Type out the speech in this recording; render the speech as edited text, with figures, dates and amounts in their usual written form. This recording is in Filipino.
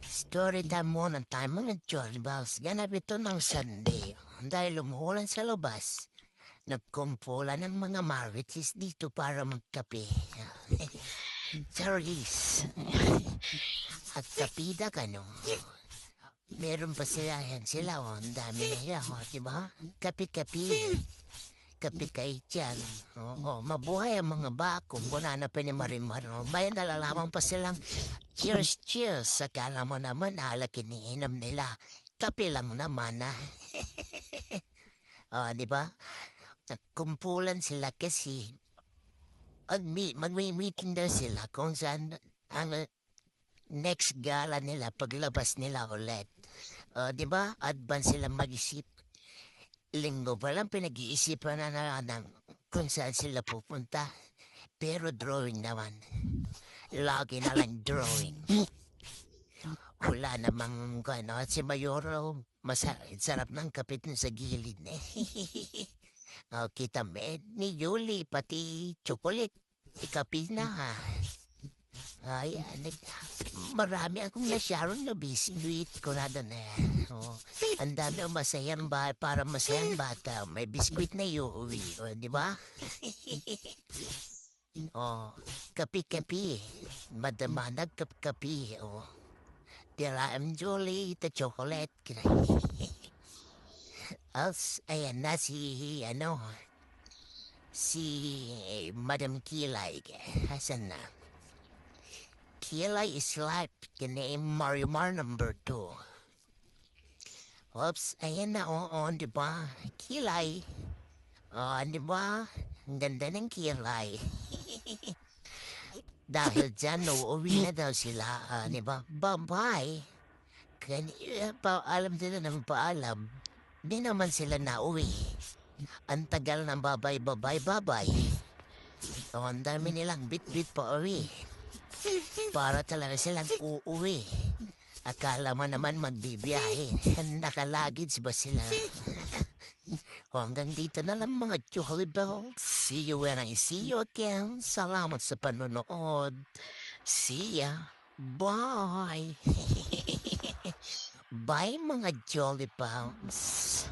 Story time muna tayo mga George Bells. Ganap ito ng Sunday. Dahil umuulan sa labas, nagkumpulan ng mga marites dito para magkape. Charis. At kapida ka no. Meron pa sila yan sila o. Ang dami nila o. Diba? Kapi-kapi. Kapikay dyan. Oo, mabuhay ang mga bakong. Wala na pinimarimar. Bayan nalalaman pa silang cheers, cheers. Sakala mo naman, alak iniinom nila. Kape lang naman, ah. O, di ba? Nagkumpulan sila kasi magmi-meeting daw sila kung saan ang next gala nila paglabas nila ulit. O, di ba? Advance sila mag-isip. Linggo pa lang pinag-iisipan na ng kung saan sila pupunta. Pero drawing naman. Lagi na lang drawing. Wala namang ano, si Mayoro, sarap ng kapit sa gilid. Oh, kita ni Julie, pati chocolate. Ikapit na ha. Ay, marami akong na-sharon na busy with ko na doon eh. Oh, ang dami ang masayang para masayang bata. May biskwit na iuwi, oh, di ba? Oh, kapi-kapi. Madamanag kapi-kapi, oh. Tiraam Julie, ito chocolate. Als, ayan na si, si Madam Kilay. Hasan na? Kilay is life. Kinaim Mario Mar number 2. Oops, ayan na, oo, di ba? Kilay. Oh, di ba? Ang ganda ng kilay. Dahil dyan, uuwi na daw sila, di ba? Bye-bye. Alam nila ng paalam. Di naman sila nauwi. Ang tagal ng babay. So, ang dami nilang bit-bit pa uwi. Para talaga silang uuwi. Akala mo naman magbibiyahe. Nakalagits ba sila? Hanggang dito na lang mga Jolly Bells. See you when I see you again. Salamat sa panonood. See ya. Bye. Bye mga Jolly Bells.